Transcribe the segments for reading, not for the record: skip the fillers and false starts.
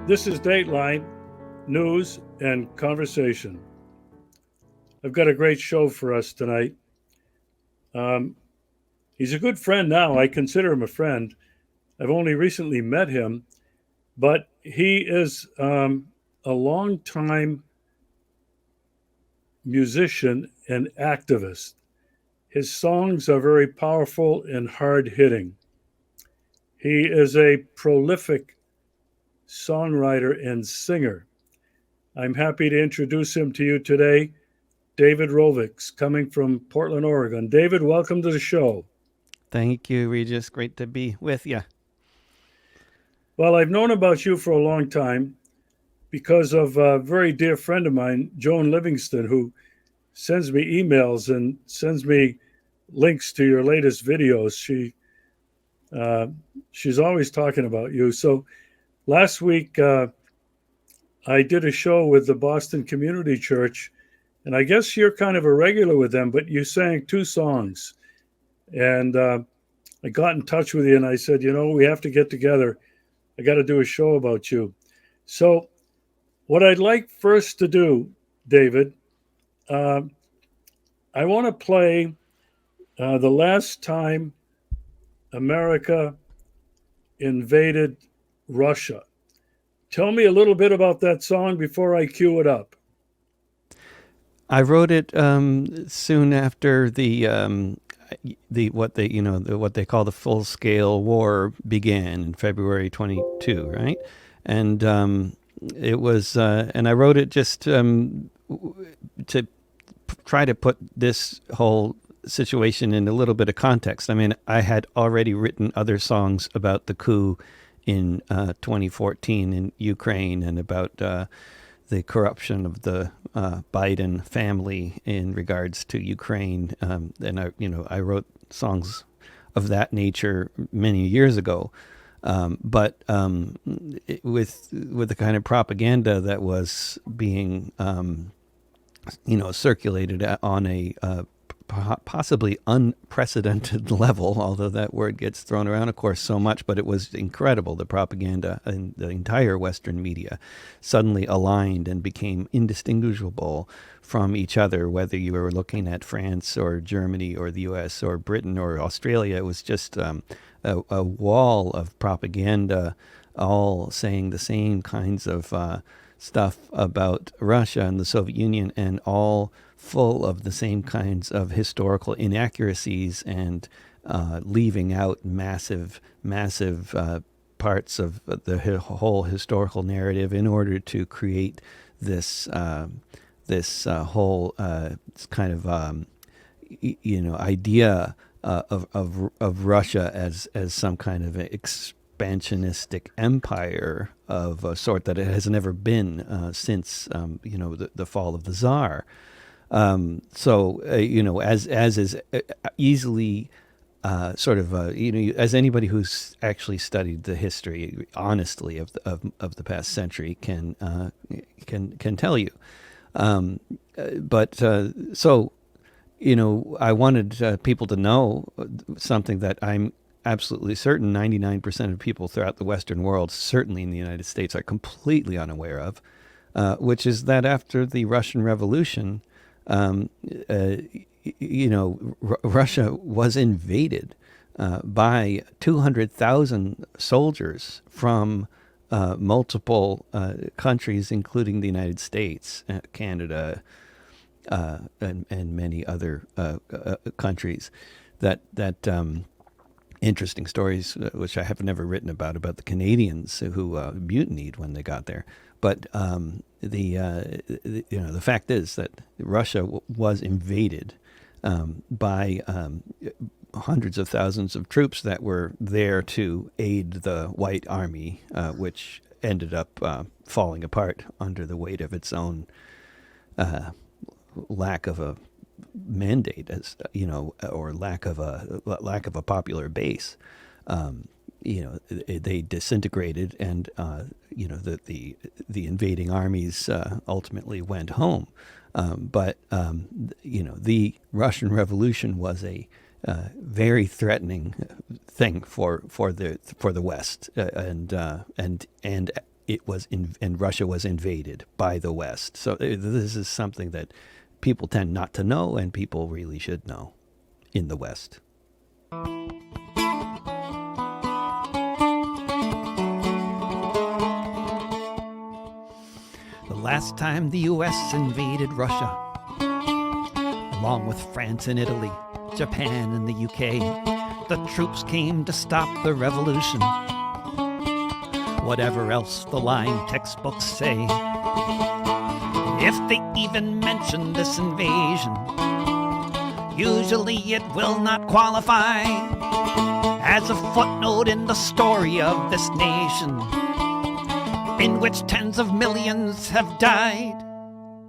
This is Dateline News and Conversation. I've got a great show for us tonight. Um, he's a good friend now. I consider him a friend. I've only recently met him, but he is a long-time musician and activist. His songs are very powerful and hard hitting. He is a prolific songwriter and singer. I'm happy to introduce him to you today, David Rovics, coming from Portland, Oregon. David, welcome to the show. Thank you, Regis. Great to be with you. Well, I've known about you for a long time because of a very dear friend of mine, Joan Livingston, who sends me emails and sends me links to your latest videos. Uh, she's always talking about you. So last week, I did a show with the Boston Community Church, and I guess you're kind of a regular with them, but you sang two songs. And I got in touch with you and I said, we have to get together. I got to do a show about you. So, what I'd like first to do, David, uh, I want to play the last time America invaded Russia. Tell me a little bit about that song before I cue it up. I wrote it soon after what they call the full scale war began in February 22, right? And it was, and I wrote it just to try to put this whole situation in a little bit of context. I mean, I had already written other songs about the coup in 2014 in Ukraine and about the corruption of the Biden family in regards to Ukraine. And I wrote songs of that nature many years ago. But with the kind of propaganda that was being, circulated on a possibly unprecedented level, although that word gets thrown around, of course, so much, but it was incredible. The propaganda in the entire Western media suddenly aligned and became indistinguishable from each other, whether you were looking at France or Germany or the US or Britain or Australia. It was just a wall of propaganda, all saying the same kinds of stuff about Russia and the Soviet Union, and all full of the same kinds of historical inaccuracies and leaving out massive parts of the whole historical narrative in order to create this whole kind of idea of Russia as some kind of expansionistic empire of a sort that it has never been since the fall of the Tsar. As is easily as anybody who's actually studied the history honestly of the past century can tell you. I wanted people to know something that I'm absolutely certain 99% of people throughout the Western world, certainly in the United States, are completely unaware of, which is that after the Russian Revolution, Russia was invaded by 200,000 soldiers from multiple countries, including the United States, Canada, and many other countries. That interesting stories, which I have never written about the Canadians who mutinied when they got there. But the fact is that Russia was invaded by hundreds of thousands of troops that were there to aid the White Army, which ended up falling apart under the weight of its own lack of a mandate, or lack of a popular base. They disintegrated, and the invading armies ultimately went home. But the Russian Revolution was a very threatening thing for the West, and and Russia was invaded by the West. So this is something that people tend not to know, and people really should know in the West. The last time the U.S. invaded Russia, along with France and Italy, Japan and the UK, the troops came to stop the revolution. Whatever else the lying textbooks say, if they even mention this invasion, usually it will not qualify as a footnote in the story of this nation, in which tens of millions have died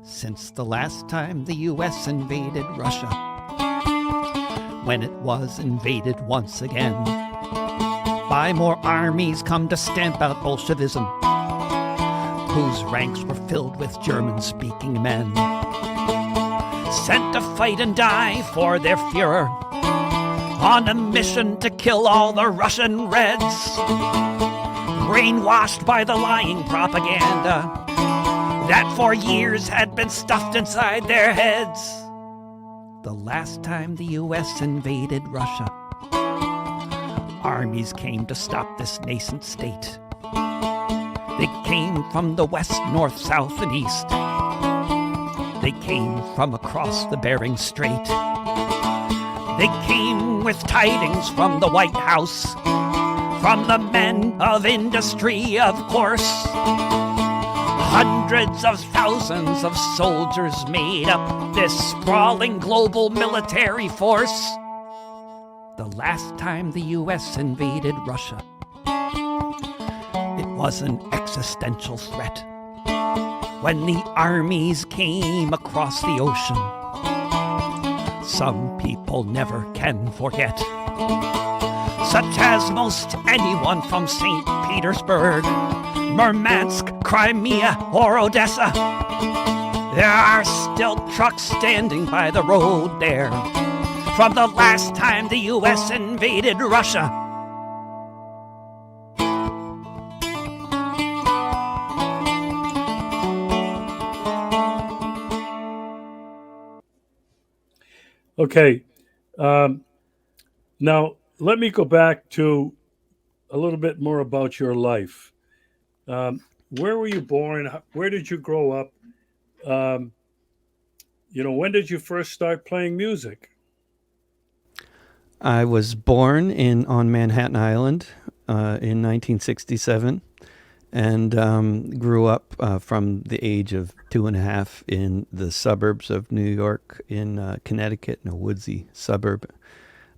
since the last time the U.S. invaded Russia, when it was invaded once again by more armies come to stamp out Bolshevism, whose ranks were filled with German-speaking men, sent to fight and die for their Führer, on a mission to kill all the Russian Reds, brainwashed by the lying propaganda that for years had been stuffed inside their heads. The last time the U.S. invaded Russia, armies came to stop this nascent state. They came from the west, north, south, and east. They came from across the Bering Strait. They came with tidings from the White House, from the men of industry, of course. Hundreds of thousands of soldiers made up this sprawling global military force. The last time the U.S. invaded Russia, it was an existential threat. When the armies came across the ocean, some people never can forget, such as most anyone from St. Petersburg, Murmansk, Crimea, or Odessa. There are still trucks standing by the road there from the last time the U.S. invaded Russia. Okay. Now, let me go back to a little bit more about your life. Where were you born? Where did you grow up? When did you first start playing music? I was born on Manhattan Island in 1967, and grew up from the age of 2.5 in the suburbs of New York, in Connecticut, in a woodsy suburb.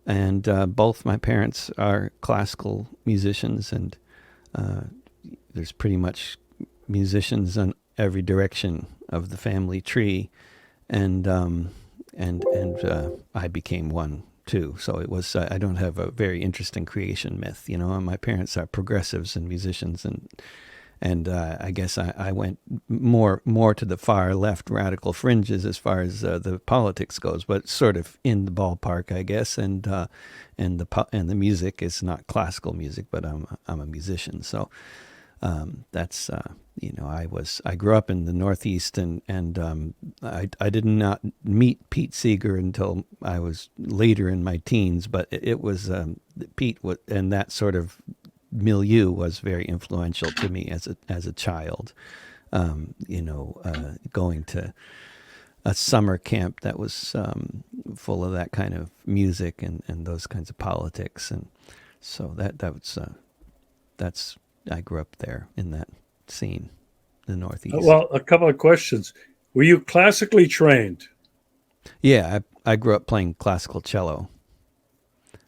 And both my parents are classical musicians, and there's pretty much musicians on every direction of the family tree, and I became one too. So it was. I don't have a very interesting creation myth, My parents are progressives and musicians, and I guess I went more to the far left radical fringes as far as the politics goes, but sort of in the ballpark, I guess. And the music is not classical music, but I'm a musician, so. That's I grew up in the Northeast, and I did not meet Pete Seeger until I was later in my teens, but it was Pete and that sort of milieu was very influential to me as a child. Going to a summer camp that was full of that kind of music and those kinds of politics, and so that's I grew up there in that scene, the Northeast. Well, a couple of questions. Were you classically trained? Yeah, I grew up playing classical cello.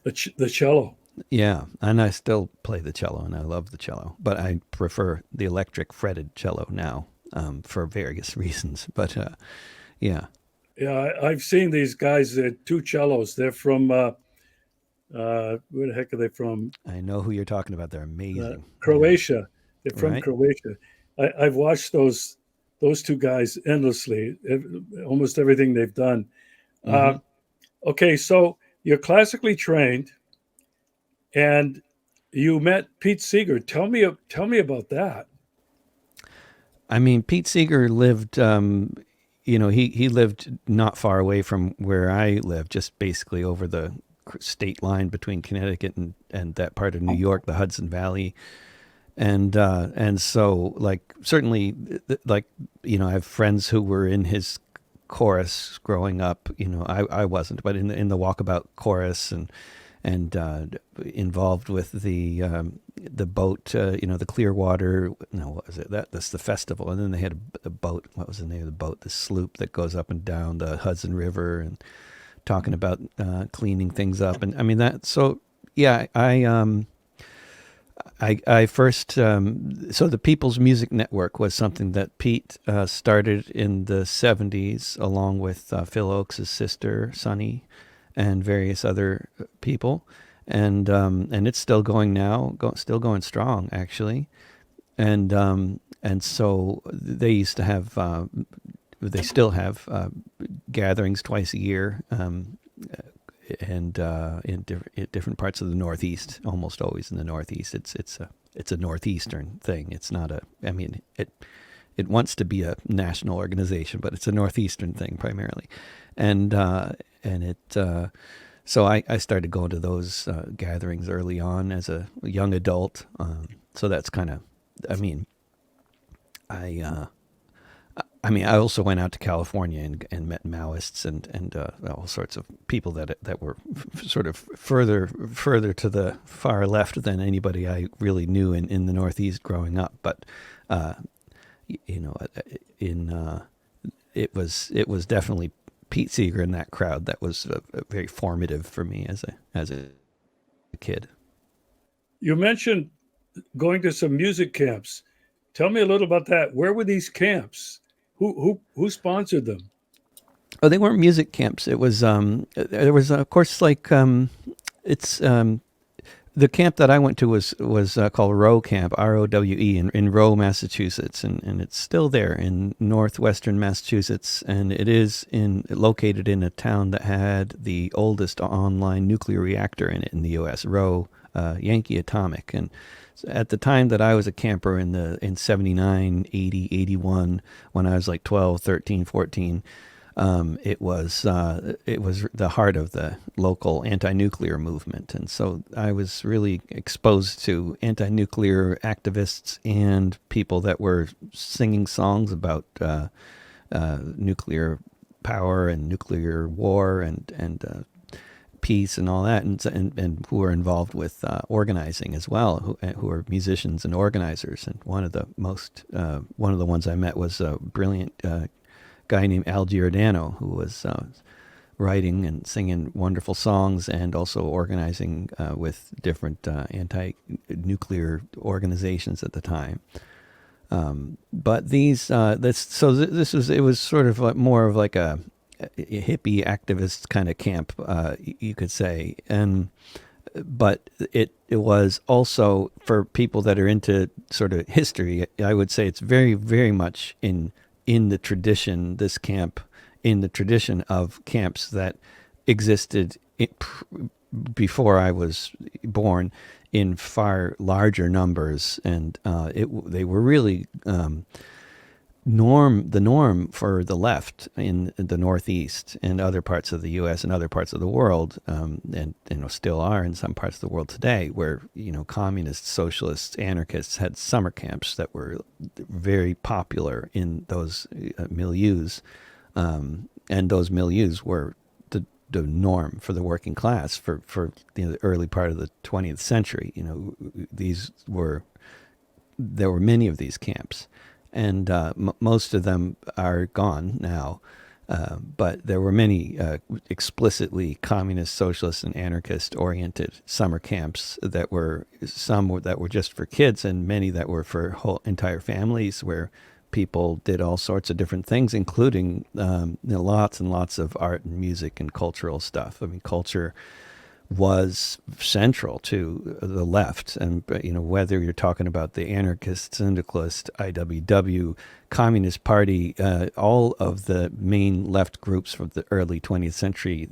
The cello? Yeah, and I still play the cello, and I love the cello. But I prefer the electric fretted cello now for various reasons. But yeah. Yeah, I've seen these guys, two cellos. They're from... where the heck are they from? I know who you're talking about. They're amazing. Croatia. They're from Right. Croatia. I've watched those two guys endlessly. Almost everything they've done. Mm-hmm. Okay, so you're classically trained, and you met Pete Seeger. Tell me about that. I mean, Pete Seeger lived, he lived not far away from where I live, just basically over the state line between Connecticut and that part of New York, the Hudson Valley. And so, like, certainly, like, I have friends who were in his chorus growing up. I wasn't, but in the Walkabout chorus, and involved with the boat, the Clearwater. No, what was it? That's the festival. And then they had a boat. What was the name of the boat? The sloop that goes up and down the Hudson River, and talking about cleaning things up. And I mean that. So yeah, I first, so the People's Music Network was something that Pete started in the 70s along with Phil Oakes' sister, Sonny, and various other people. And it's still going now, still going strong, actually. And so they used to have, they still have gatherings twice a year. And in different parts of the Northeast, almost always in the Northeast. It's a Northeastern thing. It's not a. I mean, it wants to be a national organization, but it's a Northeastern thing primarily, and it. So I started going to those gatherings early on as a young adult. So that's kind of. I mean, I. I also went out to California and met Maoists and all sorts of people that were sort of further to the far left than anybody I really knew in the Northeast growing up. But it was definitely Pete Seeger in that crowd that was very formative for me as a kid. You mentioned going to some music camps. Tell me a little about that. Where were these camps? Who sponsored them? Oh, they weren't music camps. It was there was of course like it's the camp that I went to was called Rowe Camp, ROWE, in Rowe, Massachusetts, and it's still there in northwestern Massachusetts, and it is located in a town that had the oldest online nuclear reactor in it in the U.S., Rowe, Yankee Atomic. And at the time that I was a camper in 79, 80, 81, when I was like 12, 13, 14, it was the heart of the local anti-nuclear movement. And so I was really exposed to anti-nuclear activists and people that were singing songs about nuclear power and nuclear war and peace and all that, and who are involved with organizing as well, who are musicians and organizers. And one of the ones I met was a brilliant guy named Al Giordano, who was writing and singing wonderful songs and also organizing with different anti-nuclear organizations at the time. But this was sort of like more of like a hippie activist kind of camp, you could say, but it was also for people that are into sort of history. I would say it's very, very much in the tradition. This camp in the tradition of camps that existed before I was born in far larger numbers, and they were really the norm for the left in the Northeast and other parts of the U.S. and other parts of the world, and still are in some parts of the world today, where communists, socialists, anarchists had summer camps that were very popular in those milieus, and those milieus were the norm for the working class for the early part of the 20th century. There were many of these camps. And most of them are gone now, but there were many explicitly communist, socialist, and anarchist-oriented summer camps some that were just for kids, and many that were for whole entire families, where people did all sorts of different things, including lots and lots of art and music and cultural stuff. I mean, culture was central to the left, and whether you're talking about the anarchist, syndicalist, IWW, Communist Party, all of the main left groups from the early 20th century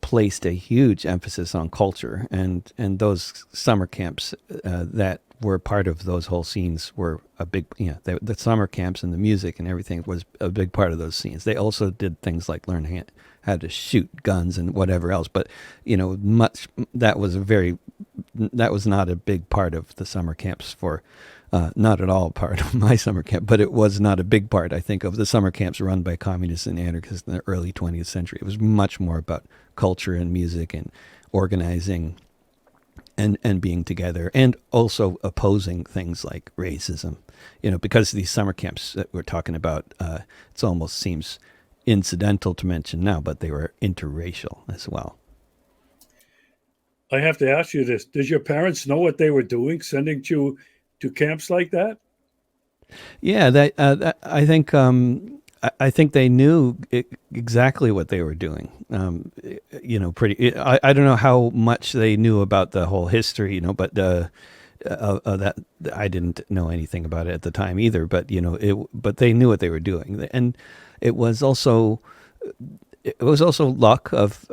placed a huge emphasis on culture, and those summer camps that were part of those whole scenes were a big, the summer camps and the music and everything was a big part of those scenes. They also did things like learn how to shoot guns and whatever else, but much that was not a big part of the summer camps for. Not at all part of my summer camp, but it was not a big part, I think, of the summer camps run by communists and anarchists in the early 20th century. It was much more about culture and music and organizing and being together, and also opposing things like racism. Because these summer camps that we're talking about, it almost seems incidental to mention now, but they were interracial as well. I have to ask you this: did your parents know what they were doing, sending you to camps like that? Yeah, I think I think they knew exactly what they were doing. Pretty. I don't know how much they knew about the whole history, but that I didn't know anything about it at the time either. But but they knew what they were doing, and it was also luck of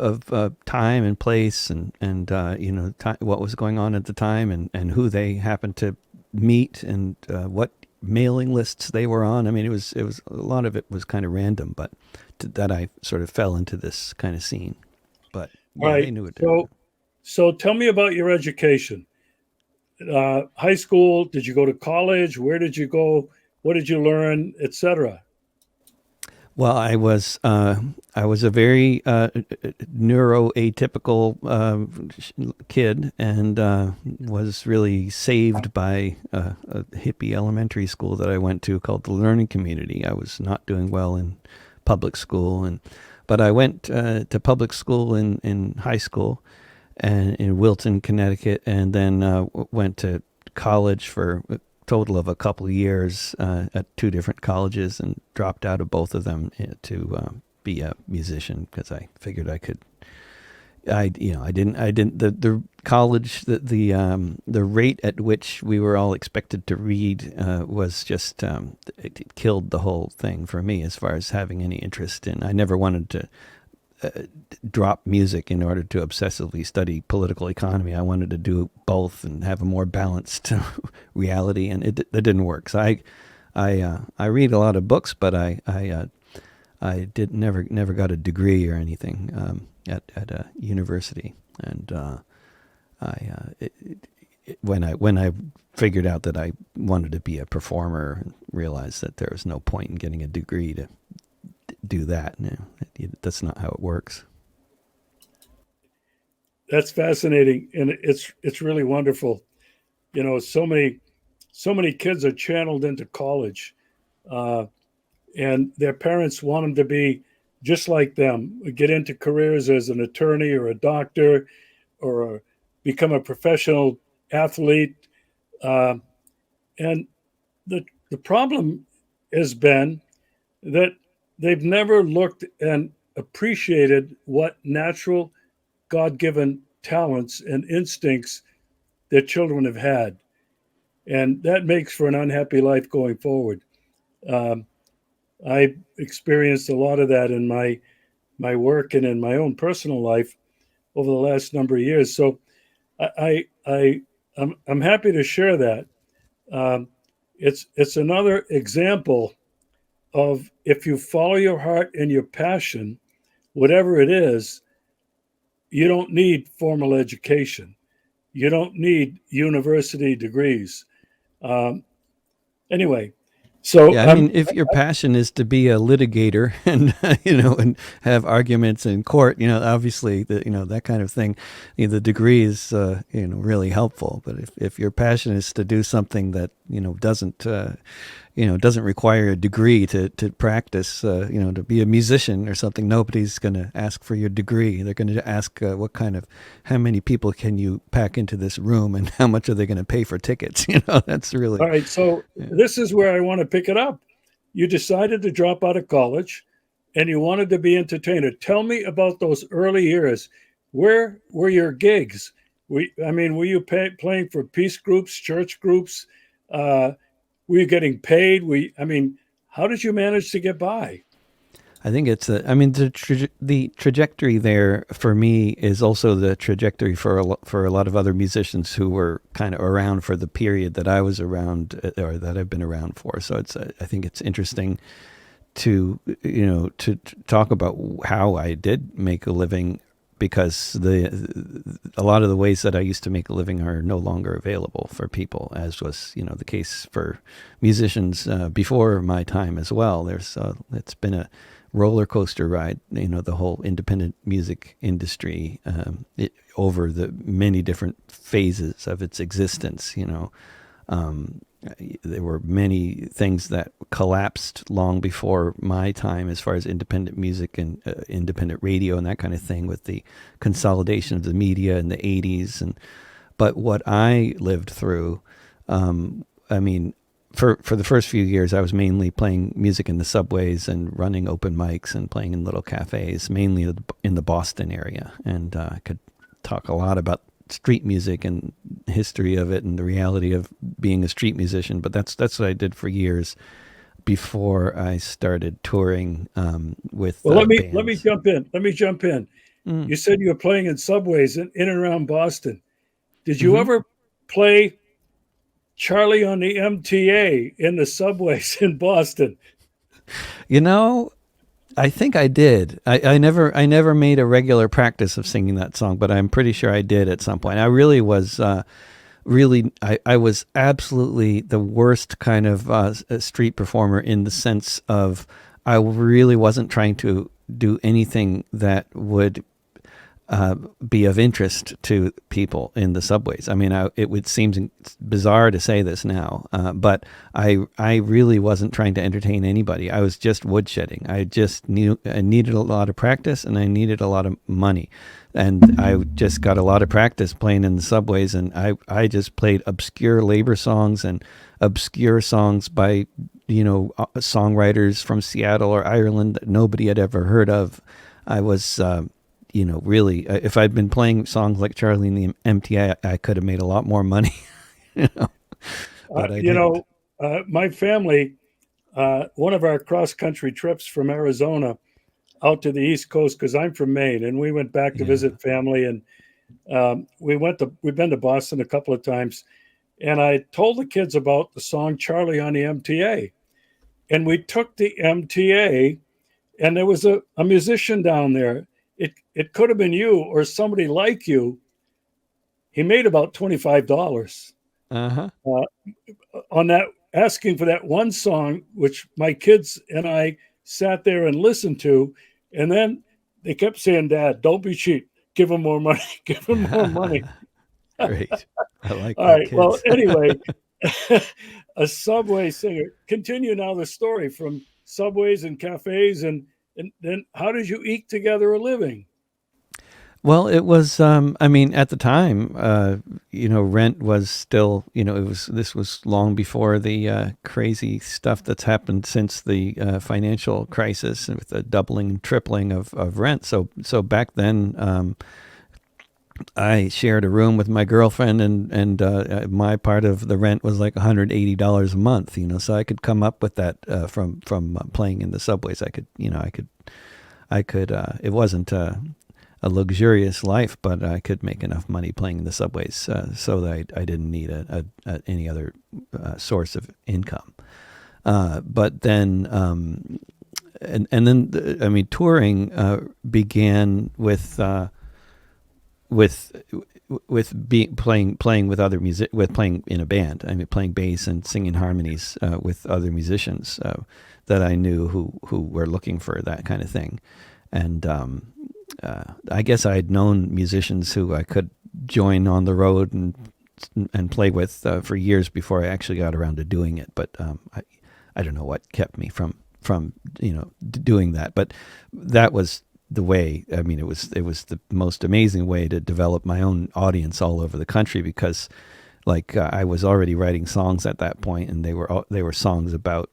time and place and time, what was going on at the time and who they happened to meet and what mailing lists they were on. I mean, it was a lot of it was kind of random, but that I sort of fell into this kind of scene. But All yeah, they right. knew what they were So, doing. so tell me about your education. High school? Did you go to college? Where did you go? What did you learn, etc.? Well, I was a very neuroatypical kid, and was really saved by a hippie elementary school that I went to called the Learning Community. I was not doing well in public school, but I went to public school in high school, and in Wilton, Connecticut, and then went to college for total of a couple of years at two different colleges, and dropped out of both of them to be a musician because I figured I could. I didn't the college the rate at which we were all expected to read was just it killed the whole thing for me as far as having any interest in. I never wanted to drop music in order to obsessively study political economy. I wanted to do both and have a more balanced reality, and it didn't work. So I read a lot of books, but I did never got a degree or anything at a university. And when I figured out that I wanted to be a performer, and realized that there was no point in getting a degree to do that. No, that's not how it works. That's fascinating, and it's really wonderful. So many kids are channeled into college, uh, and their parents want them to be just like them, get into careers as an attorney or a doctor or become a professional athlete. Uh, and the problem has been that they've never looked and appreciated what natural God given talents and instincts that children have had. And that makes for an unhappy life going forward. Um, I experienced a lot of that in my work and in my own personal life over the last number of years. So I'm happy to share that. Um, it's another example of if you follow your heart and your passion, whatever it is, you don't need formal education. You don't need university degrees. Um, anyway, so Yeah, I mean, if your passion is to be a litigator and and have arguments in court, obviously that kind of thing, the degree is really helpful. But if your passion is to do something that doesn't require a degree to practice, to be a musician or something, nobody's going to ask for your degree. They're going to ask how many people can you pack into this room, and how much are they going to pay for tickets? That's all really. right, so Yeah. this is where I want to pick it up. You decided to drop out of college and you wanted to be entertainer. Tell me about those early years. Where were your gigs? Were you playing for peace groups, church groups? Uh, were you getting paid? How did you manage to get by? I think it's I mean, the trajectory there for me is also the trajectory for for a lot of other musicians who were kind of around for the period that I was around, or that I've been around for. So it's I think it's interesting to to talk about how I did make a living, because a lot of the ways that I used to make a living are no longer available for people, as was the case for musicians before my time as well. It's been a roller coaster ride, the whole independent music industry, over the many different phases of its existence. There were many things that collapsed long before my time, as far as independent music and independent radio and that kind of thing, with the consolidation of the media in the 80s. But what I lived through, I mean, for the first few years, I was mainly playing music in the subways and running open mics and playing in little cafes, mainly in the Boston area. And I could talk a lot about street music and history of it and the reality of being a street musician. But that's what I did for years before I started touring with Well, let me bands. jump in. Let me jump in. Mm. You said you were playing in subways in and around Boston. Did you Mm-hmm. ever play Charlie on the MTA in the subways in Boston? I think I did. I never made a regular practice of singing that song, but I'm pretty sure I did at some point. I really was I was absolutely the worst kind of street performer, in the sense of I really wasn't trying to do anything that would be of interest to people in the subways. I mean, it would seem bizarre to say this now, but I really wasn't trying to entertain anybody. I was just woodshedding. I needed a lot of practice, and I needed a lot of money. And I just got a lot of practice playing in the subways, and I just played obscure labor songs and obscure songs by, songwriters from Seattle or Ireland that nobody had ever heard of. I was, really, if I'd been playing songs like Charlie and the MTA, I could have made a lot more money, but I didn't. My family, one of our cross country trips from Arizona out to the East Coast, because I'm from Maine, and we went back to Yeah. visit family, and we've been to Boston a couple of times, and I told the kids about the song Charlie on the MTA, and we took the MTA, and there was a musician down there. It could have been you or somebody like you. He made about $25 Uh-huh. uh, on that, asking for that one song, which my kids and I sat there and listened to. And then they kept saying, "Dad, don't be cheap. Give him more money. Give him more money." Great. I like All that, right. Well, kids. anyway, a subway singer. Continue now the story from subways and cafes, and then how did you eke together a living? Well, it was, I mean, at the time, rent was still, this was long before the crazy stuff that's happened since the financial crisis, with the doubling and tripling of rent. So back then, I shared a room with my girlfriend, and my part of the rent was like $180 a month, so I could come up with that from playing in the subways. It wasn't a luxurious life, but I could make enough money playing in the subways, so that I didn't need any other source of income. But then, and then, I mean, touring began with being playing with other with playing in a band. I mean, playing bass and singing harmonies with other musicians that I knew who were looking for that kind of thing, and. I guess I had known musicians who I could join on the road and play with for years before I actually got around to doing it. But I don't know what kept me from doing that. But that was the way. I mean, it was the most amazing way to develop my own audience all over the country, because I was already writing songs at that point, and they were songs about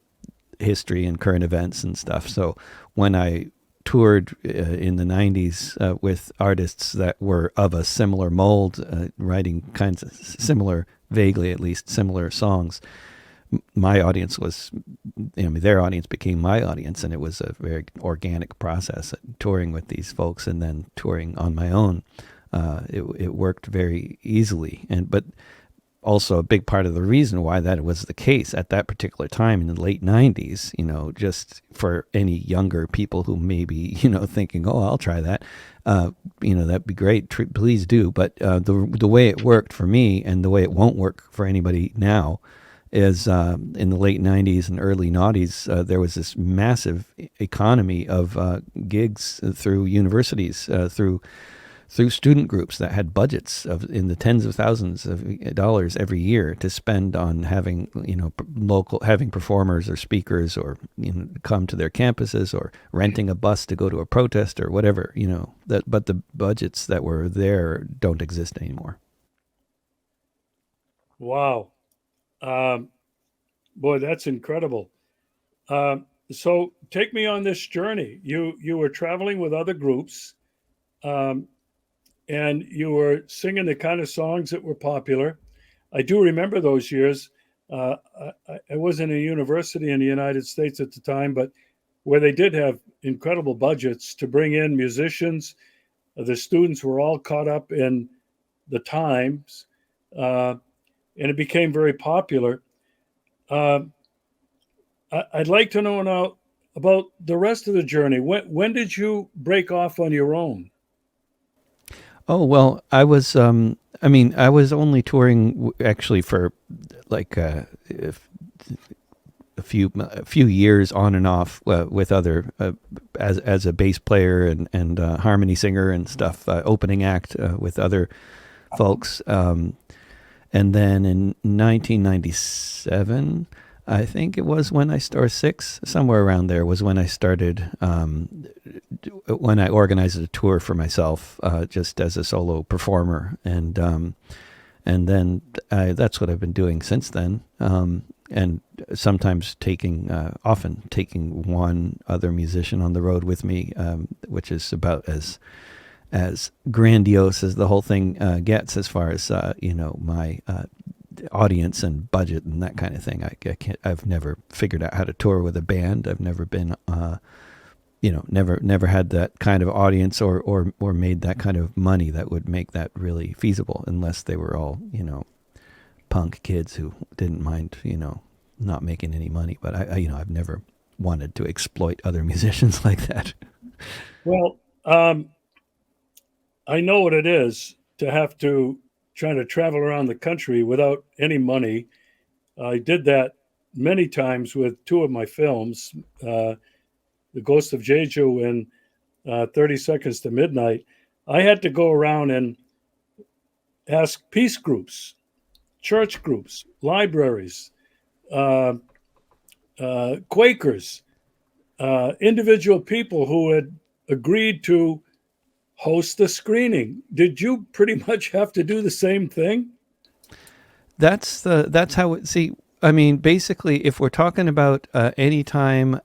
history and current events and stuff. So when I toured in the 90s with artists that were of a similar mold, writing kinds of similar, vaguely at least, similar songs, my audience was, I mean, their audience became my audience, and it was a very organic process, touring with these folks and then touring on my own. It worked very easily, but also a big part of the reason why that was the case at that particular time in the late 90s, just for any younger people who may be, thinking, oh, I'll try that, that'd be great, please do. But the way it worked for me, and the way it won't work for anybody now, is in the late 90s and early noughties, there was this massive economy of gigs through universities, through student groups that had budgets in the tens of thousands of dollars every year to spend on having, having performers or speakers, or, come to their campuses, or renting a bus to go to a protest or whatever, but the budgets that were there don't exist anymore. Wow. Um, Boy, that's incredible. So take me on this journey. You were traveling with other groups, um, and you were singing the kind of songs that were popular. I do remember those years. I was in a university in the United States at the time, but where they did have incredible budgets to bring in musicians. The students were all caught up in the times, uh, and it became very popular. Uh, I'd like to know now about the rest of the journey. When did you break off on your own? Oh, well, I was only touring actually for like a few years on and off with other as a bass player and harmony singer and stuff, opening act with other folks. And then in 1997, I think it was when or six, somewhere around there, was when I started, when I organized a tour for myself, just as a solo performer. And then that's what I've been doing since then. And sometimes often taking one other musician on the road with me, which is about as grandiose as the whole thing gets, as far as my audience and budget and that kind of thing. I've never figured out how to tour with a band. I've never been never had that kind of audience or made that kind of money that would make that really feasible, unless they were all punk kids who didn't mind not making any money. But I've never wanted to exploit other musicians like that. Well, I know what it is to have to try to travel around the country without any money. I did that many times with two of my films, The Ghost of Jeju and 30 Seconds to Midnight. I had to go around and ask peace groups, church groups, libraries, uh, Quakers, individual people who had agreed to host a screening. Did you pretty much have to do the same thing? That's how it, see, I mean, basically, if we're talking about any time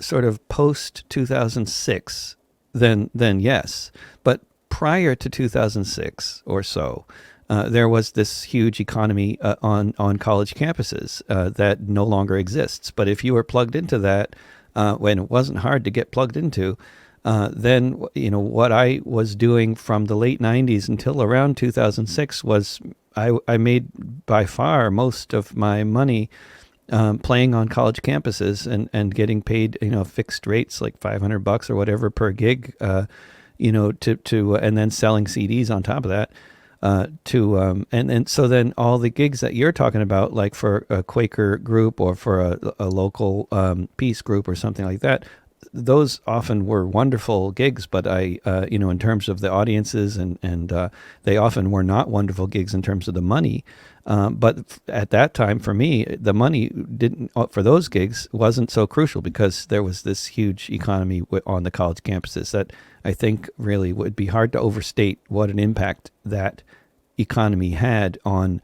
sort of post 2006, then yes. But prior to 2006 or so, there was this huge economy on college campuses that no longer exists. But if you were plugged into that, when it wasn't hard to get plugged into, then what I was doing from the late 90s until around 2006 was I made by far most of my money playing on college campuses and getting paid fixed rates like $500 or whatever per gig, to and then selling CDs on top of that. And so then all the gigs that you're talking about, like for a Quaker group or for a local peace group or something like that, those often were wonderful gigs, but in terms of the audiences and they often were not wonderful gigs in terms of the money. But at that time, for me, the money didn't for those gigs wasn't so crucial, because there was this huge economy on the college campuses that I think really would be hard to overstate what an impact that economy had on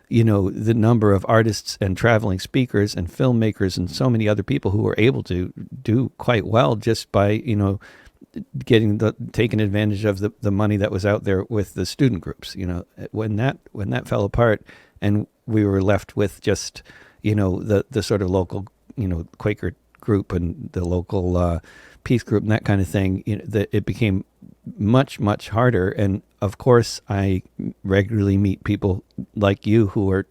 the number of artists and traveling speakers and filmmakers and so many other people who were able to do quite well just by taking advantage of the money that was out there with the student groups. When that fell apart, and we were left with just, the sort of local, Quaker group and the local peace group and that kind of thing. That it became much, much harder. And of course, I regularly meet people like you who are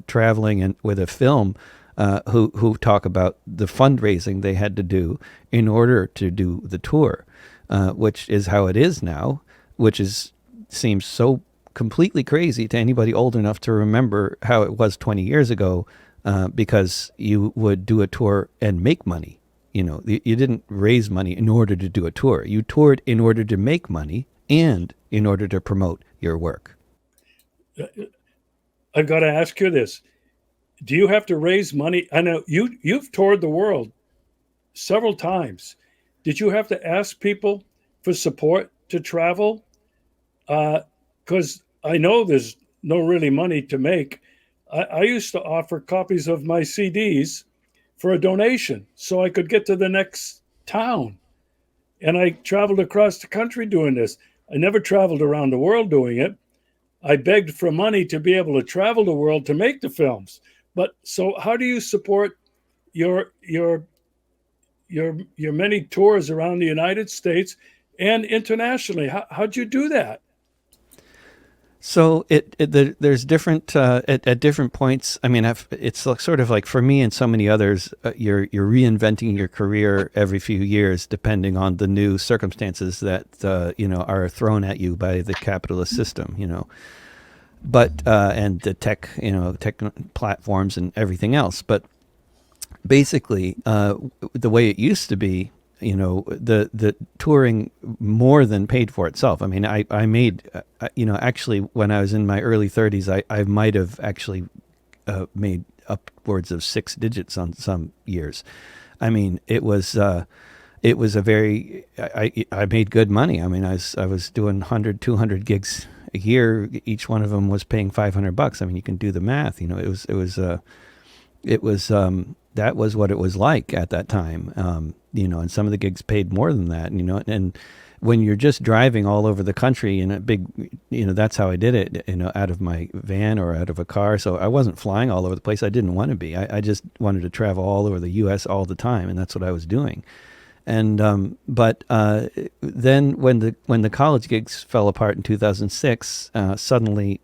traveling and with a film, who talk about the fundraising they had to do in order to do the tour, which is how it is now, which seems so completely crazy to anybody old enough to remember how it was 20 years ago, because you would do a tour and make money. You didn't raise money in order to do a tour. You toured in order to make money and in order to promote your work. I've got to ask you this. Do you have to raise money? I know you've toured the world several times. Did you have to ask people for support to travel? Because I know there's no really money to make. I used to offer copies of my CDs for a donation so I could get to the next town. And I traveled across the country doing this. I never traveled around the world doing it. I begged for money to be able to travel the world to make the films. But so how do you support your your your many tours around the United States and internationally? How'd you do that? So there's different at different points. I mean, it's like, sort of like for me and so many others, you're reinventing your career every few years, depending on the new circumstances that are thrown at you by the capitalist system. But and the tech platforms and everything else. But basically, the way it used to be, the touring more than paid for itself. I mean, I made, actually when I was in my early 30s, I might have actually made upwards of 6 digits on some years. I mean, it was a very, I made good money. I mean, I was doing 100, 200 gigs a year. Each one of them was paying $500. I mean, you can do the math. That was what it was like at that time. And some of the gigs paid more than that, and when you're just driving all over the country in a big, that's how I did it, out of my van or out of a car. So I wasn't flying all over the place. I didn't want to be. I just wanted to travel all over the U.S. all the time, and that's what I was doing. And but then when the college gigs fell apart in 2006, suddenly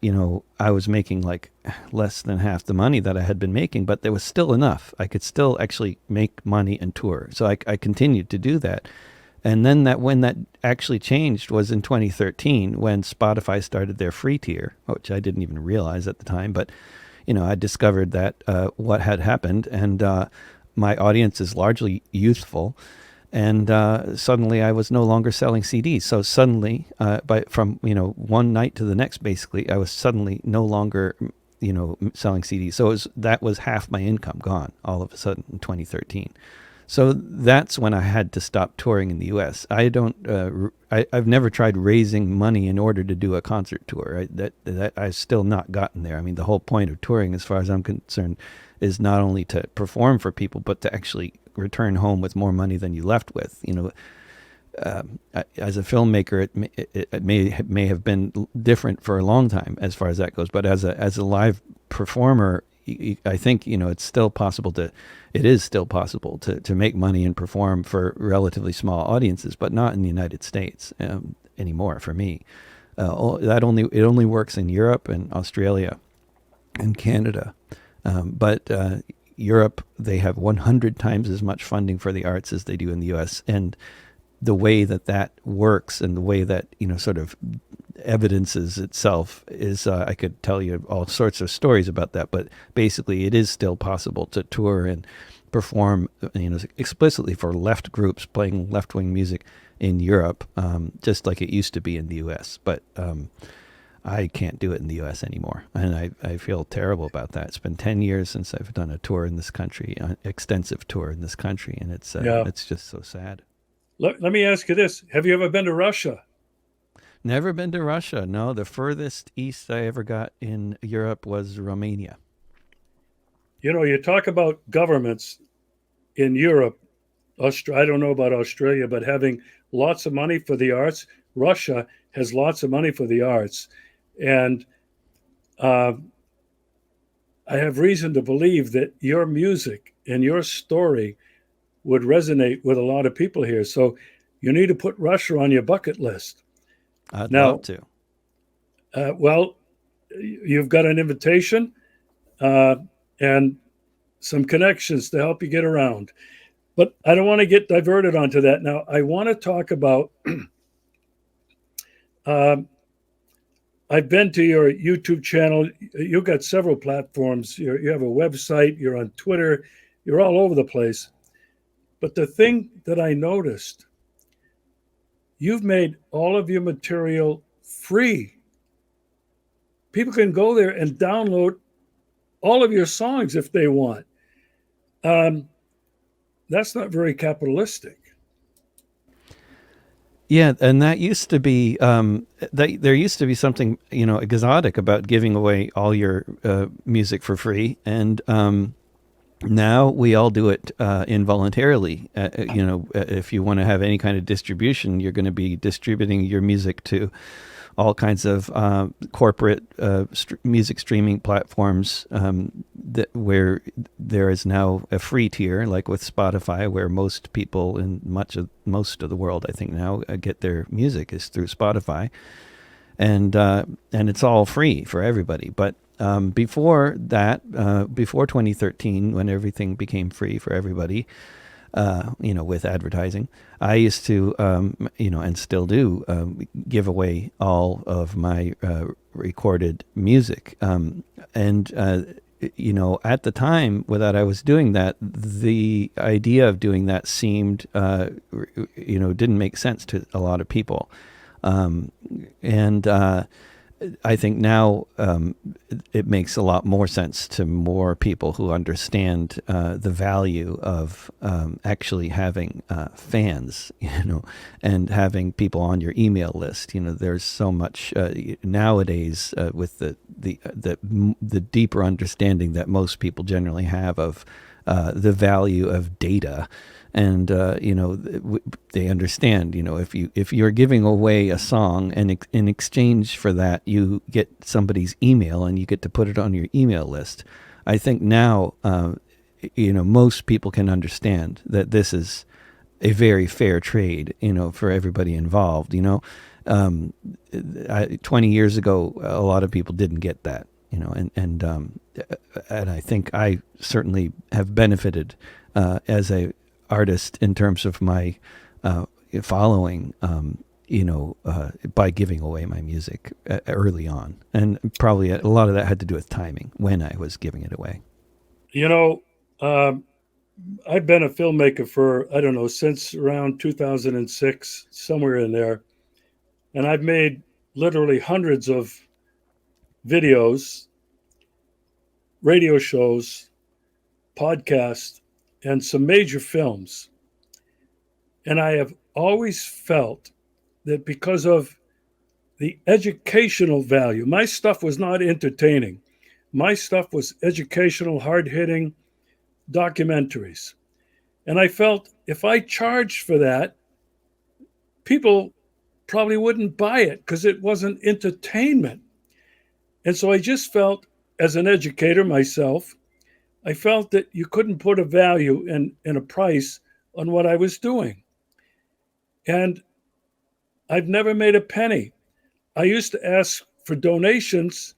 I was making like less than half the money that I had been making, but there was still enough. I could still actually make money and tour, so I continued to do that. And then when that actually changed was in 2013, when Spotify started their free tier, which I didn't even realize at the time, but I discovered that what had happened, and my audience is largely youthful. And suddenly I was no longer selling CDs. So suddenly, from one night to the next, basically, I was suddenly no longer selling CDs. So that was half my income gone all of a sudden in 2013. So that's when I had to stop touring in the U.S. I've never tried raising money in order to do a concert tour. That I've still not gotten there. I mean, the whole point of touring, as far as I'm concerned, is not only to perform for people, but to actually return home with more money than you left with. As a filmmaker, it may have been different for a long time as far as that goes. But as a live performer, I think it is still possible to make money and perform for relatively small audiences, but not in the United States anymore. For me, it only works in Europe and Australia and Canada, but Europe, they have 100 times as much funding for the arts as they do in the U.S. And the way that works and the way that, sort of evidences itself is, I could tell you all sorts of stories about that, but basically it is still possible to tour and perform, explicitly for left groups playing left-wing music in Europe, just like it used to be in the U.S. But I can't do it in the U.S. anymore, and I feel terrible about that. It's been 10 years since I've done a tour in this country, an extensive tour in this country, and it's just so sad. Let me ask you this. Have you ever been to Russia? Never been to Russia. No, the furthest east I ever got in Europe was Romania. You talk about governments in Europe, I don't know about Australia, but having lots of money for the arts. Russia has lots of money for the arts. And I have reason to believe that your music and your story would resonate with a lot of people here. So you need to put Russia on your bucket list. I'd love Now, to. well, you've got an invitation uh, and some connections to help you get around. But I don't want to get diverted onto that. Now, I want to talk about. Um, I've been to your YouTube channel. You've got several platforms. You have a website. You're on Twitter. You're all over the place. But the thing that I noticed, you've made all of your material free. People can go there and download all of your songs if they want. Um, that's not very capitalistic. Yeah, and that used to be there used to be something exotic about giving away all your music for free, and now we all do it involuntarily. If you want to have any kind of distribution, you're going to be distributing your music to all kinds of corporate music streaming platforms where there is now a free tier, like with Spotify, where most people in most of the world, I think now, get their music is through Spotify, and it's all free for everybody. But before that, before 2013, when everything became free for everybody, with advertising, I used to, and still do, give away all of my recorded music. At the time that I was doing that, the idea of doing that seemed, didn't make sense to a lot of people. And I think now it makes a lot more sense to more people who understand the value of actually having fans, and having people on your email list. There's so much nowadays with the deeper understanding that most people generally have of the value of data. And they understand. If you're giving away a song, and in exchange for that you get somebody's email and you get to put it on your email list, I think now most people can understand that this is a very fair trade. For everybody involved. 20 years ago, a lot of people didn't get that. And I think I certainly have benefited as a artist in terms of my following, by giving away my music early on. And probably a lot of that had to do with timing when I was giving it away. You know, um, I've been a filmmaker for, I don't know, since around 2006, somewhere in there. And I've made literally hundreds of videos, radio shows, podcasts, and some major films. And I have always felt that because of the educational value, my stuff was not entertaining. My stuff was educational, hard hitting documentaries. And I felt if I charged for that, people probably wouldn't buy it because it wasn't entertainment. And so I just felt, as an educator myself, I felt that you couldn't put a value and a price on what I was doing. And I've never made a penny. I used to ask for donations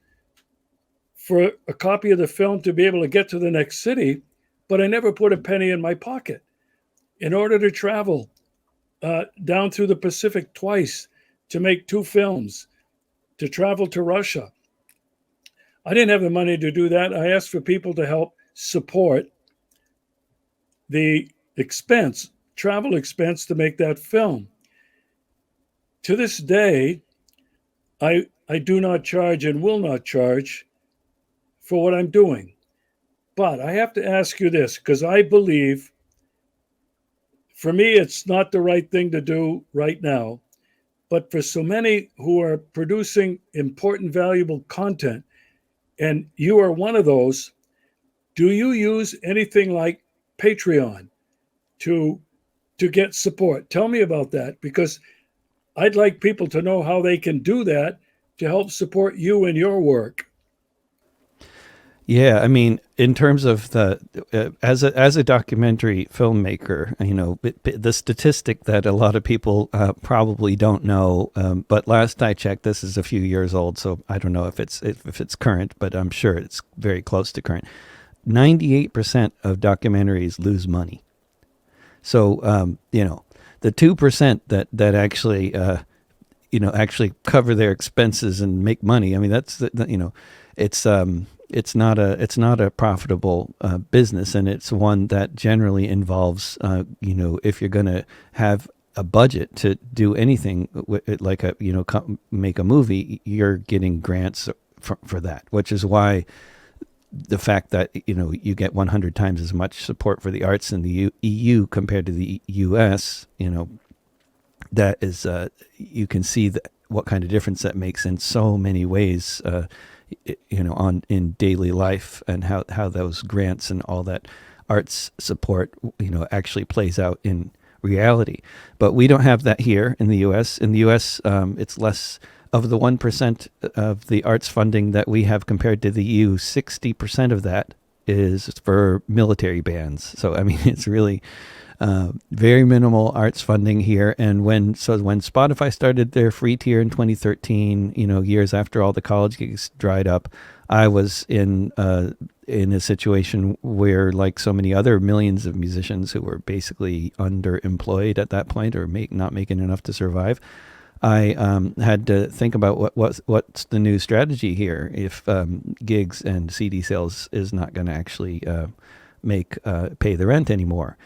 for a copy of the film to be able to get to the next city, but I never put a penny in my pocket. In order to travel down through the Pacific twice to make two films, to travel to Russia, I didn't have the money to do that. I asked for people to help support the expense, travel expense to make that film. To this day, I do not charge and will not charge for what I'm doing. But I have to ask you this because I believe, for me, it's not the right thing to do right now. But for so many who are producing important, valuable content, and you are one of those, do you use anything like Patreon to get support? Tell me about that because I'd like people to know how they can do that to help support you and your work. Yeah, I mean, in terms of the as a documentary filmmaker, the statistic that a lot of people probably don't know, but last I checked, this is a few years old, so I don't know if it's current, but I'm sure it's very close to current. 98% of documentaries lose money. So the 2% that actually actually cover their expenses and make money. I mean, that's it's it's not a profitable business, and it's one that generally involves if you're going to have a budget to do anything like make a movie, you're getting grants for that, which is why the fact that you get 100 times as much support for the arts in the EU compared to the US, that is you can see what kind of difference that makes in so many ways, on in daily life, and how those grants and all that arts support actually plays out in reality. But we don't have that here in the US. In the US, it's less of the 1% of the arts funding that we have compared to the EU. 60% of that is for military bands. So I mean, it's really very minimal arts funding here. And when Spotify started their free tier in 2013, years after all the college gigs dried up, I was in a situation where, like so many other millions of musicians who were basically underemployed at that point, or not making enough to survive, I had to think about what's the new strategy here if gigs and CD sales is not going to actually pay the rent anymore.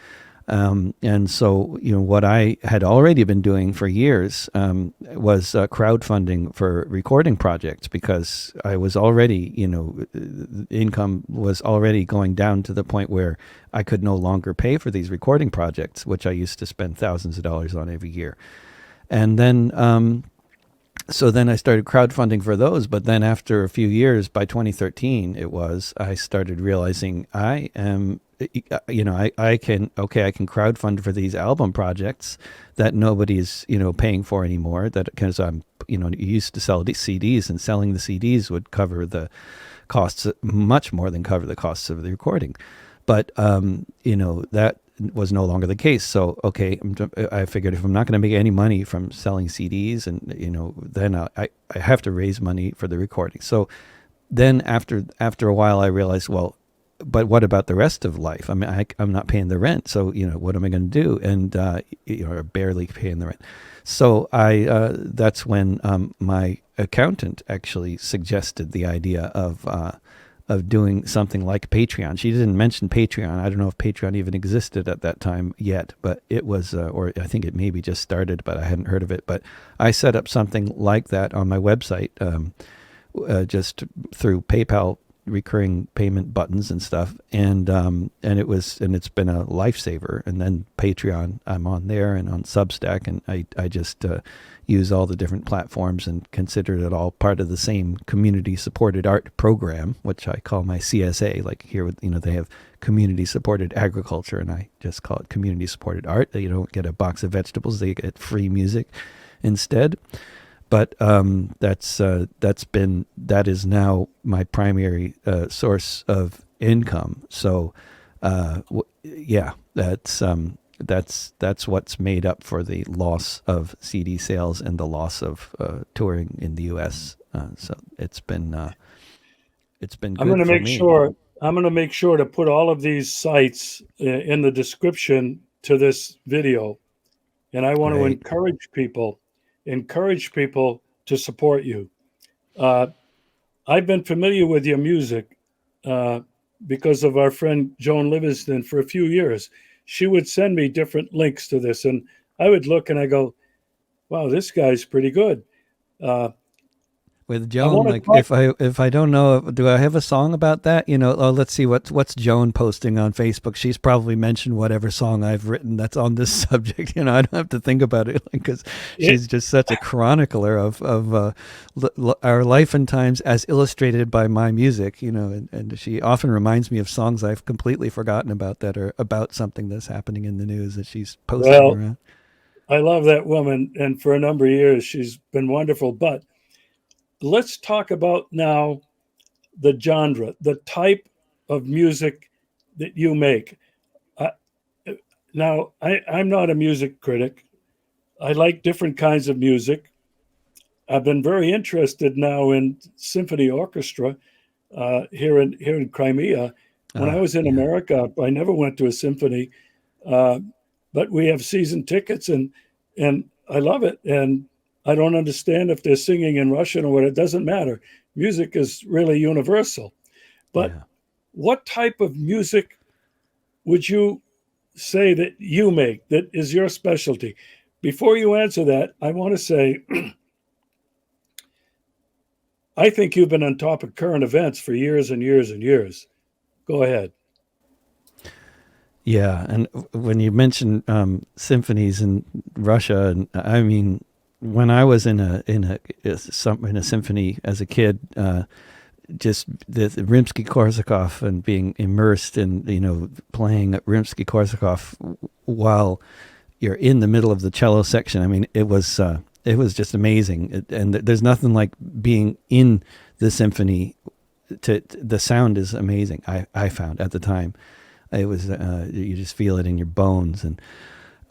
And so, what I had already been doing for years was crowdfunding for recording projects, because I was already, income was already going down to the point where I could no longer pay for these recording projects, which I used to spend thousands of dollars on every year. And then, so then I started crowdfunding for those. But then after a few years, by 2013, I started realizing I am, I can crowdfund for these album projects that nobody's, paying for anymore, that because I'm, used to sell CDs, and selling the CDs would cover the costs, much more than cover the costs of the recording. But, that was no longer the case. So, okay, I figured if I'm not going to make any money from selling CDs, and, then I have to raise money for the recording. So then after a while, I realized, well, but what about the rest of life? I mean, I'm not paying the rent. So, what am I going to do? And, barely paying the rent. So that's when my accountant actually suggested the idea of doing something like Patreon. She didn't mention Patreon. I don't know if Patreon even existed at that time yet, but it was, or I think it maybe just started, but I hadn't heard of it. But I set up something like that on my website, just through PayPal recurring payment buttons and stuff, and it's been a lifesaver. And then Patreon, I'm on there, and on Substack, and I just use all the different platforms and consider it all part of the same community supported art program, which I call my CSA. Like here, they have community supported agriculture, and I just call it community supported art. You don't get a box of vegetables; they get free music instead. But that is now my primary source of income. So, yeah, that's what's made up for the loss of CD sales and the loss of touring in the U.S. So it's been I'm going good to for make me. sure I'm going to make sure to put all of these sites in the description to this video, and I want to Great. encourage people to support you. Uh, I've been familiar with your music uh, because of our friend Joan Livingston for a few years. She would send me different links to this, and I would look and I go, "Wow, this guy's pretty good." Uh, With I Joan, want to like talk. if I don't know, do I have a song about that? Oh, let's see what's Joan posting on Facebook. She's probably mentioned whatever song I've written that's on this subject. I don't have to think about it, because It, she's just such a chronicler of our life and times as illustrated by my music. And she often reminds me of songs I've completely forgotten about that are about something that's happening in the news that she's posting well, around. I love that woman, and for a number of years she's been wonderful. But let's talk about now the genre, the type of music that you make. I, I'm not a music critic. I like different kinds of music. I've been very interested now in symphony orchestra here in Crimea. When I was in Yeah. America, I never went to a symphony, uh, but we have season tickets, and I love it. And I don't understand if they're singing in Russian or what. It doesn't matter. Music is really universal. But Yeah. what type of music would you say that you make that is your specialty? Before you answer that, I want to say I think you've been on top of current events for years and years and years. Go ahead. Yeah, and when you mention symphonies in Russia, and I mean, when I was in a symphony as a kid, just the Rimsky-Korsakov and being immersed in playing Rimsky-Korsakov while you're in the middle of the cello section. I mean, it was just amazing, and there's nothing like being in the symphony. The sound is amazing. I found at the time. It was you just feel it in your bones, and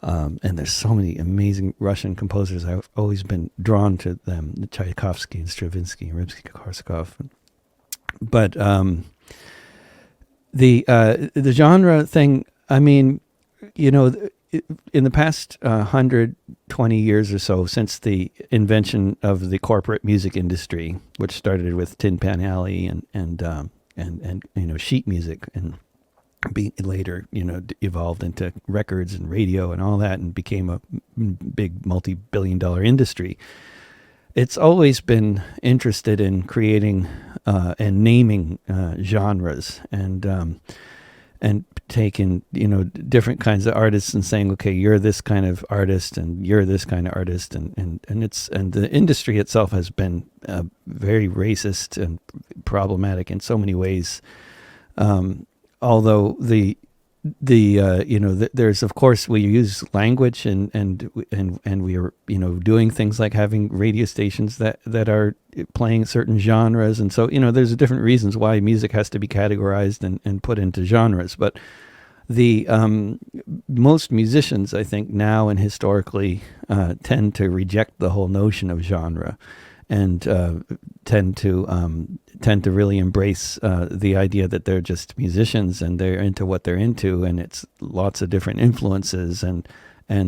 there's so many amazing Russian composers. I've always been drawn to them: Tchaikovsky and Stravinsky and Rimsky-Korsakov. But the genre thing, I mean, you know, in the past 120 years or so, since the invention of the corporate music industry, which started with Tin Pan Alley and sheet music, and later evolved into records and radio and all that, and became a big multi-billion-dollar industry. It's always been interested in creating and naming genres, and taking different kinds of artists and saying, okay, you're this kind of artist and you're this kind of artist, and the industry itself has been very racist and problematic in so many ways. Although there's, of course, we use language, and we are doing things like having radio stations that are playing certain genres, and so there's different reasons why music has to be categorized and put into genres. But the most musicians, I think, now and historically tend to reject the whole notion of genre, and tend to really embrace the idea that they're just musicians and they're into what they're into, and it's lots of different influences, and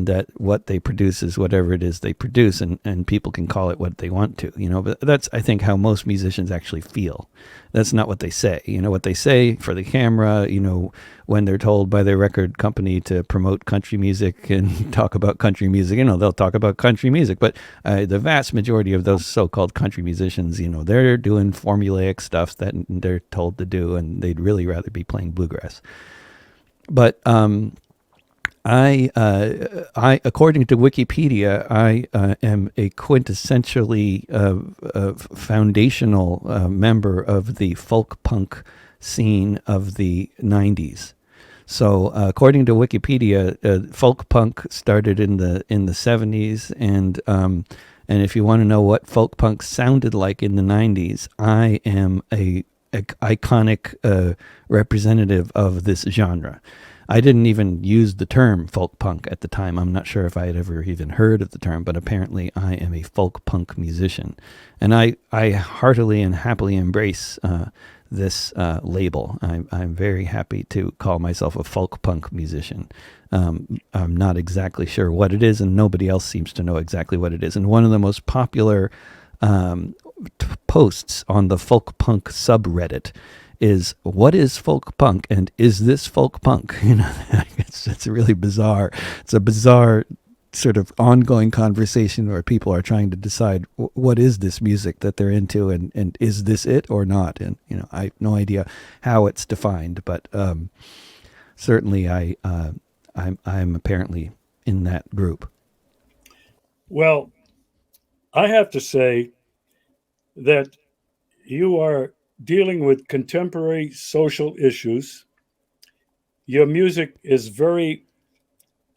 that what they produce is whatever it is they produce, and people can call it what they want to, but that's, I think, how most musicians actually feel. That's not what they say. What they say for the camera, when they're told by their record company to promote country music and talk about country music, they'll talk about country music. But the vast majority of those so-called country musicians, they're doing formulaic stuff that they're told to do, and they'd really rather be playing bluegrass. But according to Wikipedia, I am a quintessentially foundational member of the folk punk scene of the 90s. So, according to Wikipedia, folk punk started in the 70s, and if you want to know what folk punk sounded like in the 90s, I am a iconic representative of this genre. I didn't even use the term folk punk at the time. I'm not sure if I had ever even heard of the term, but apparently I am a folk punk musician. And I heartily and happily embrace this label. I'm very happy to call myself a folk punk musician. I'm not exactly sure what it is, and nobody else seems to know exactly what it is. And one of the most popular posts on the folk punk subreddit is, what is folk punk, and is this folk punk? It's really bizarre. It's a bizarre sort of ongoing conversation where people are trying to decide what is this music that they're into, and is this it or not? And I have no idea how it's defined, but certainly I'm apparently in that group. Well, I have to say that you are dealing with contemporary social issues. Your music is very,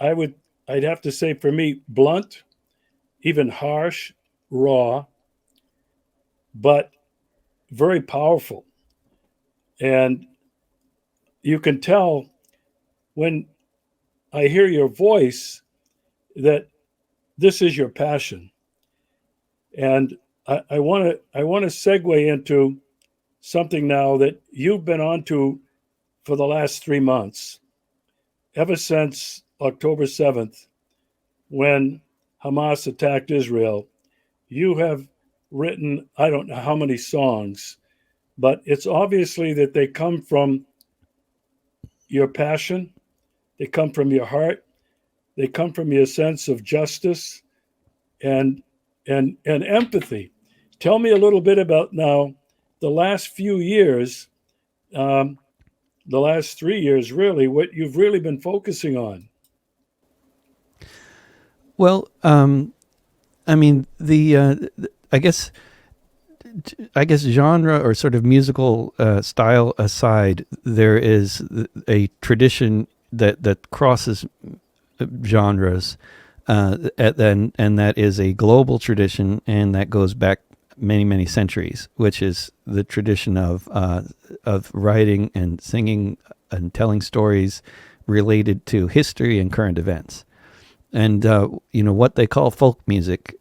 I would, I'd have to say, for me, blunt, even harsh, raw, but very powerful. And you can tell when I hear your voice that this is your passion. And I want to segue into something now that you've been on to for the last 3 months, ever since October 7th, when Hamas attacked Israel. You have written, I don't know how many songs, but it's obviously that they come from your passion, they come from your heart, they come from your sense of justice and and empathy. Tell me a little bit about now the last few years, um, the last 3 years, really, what you've really been focusing on. Well, I mean, I guess I guess genre or sort of musical style aside, there is a tradition that crosses genres, and that is a global tradition, and that goes back many centuries, which is the tradition of writing and singing and telling stories related to history and current events. And what they call folk music,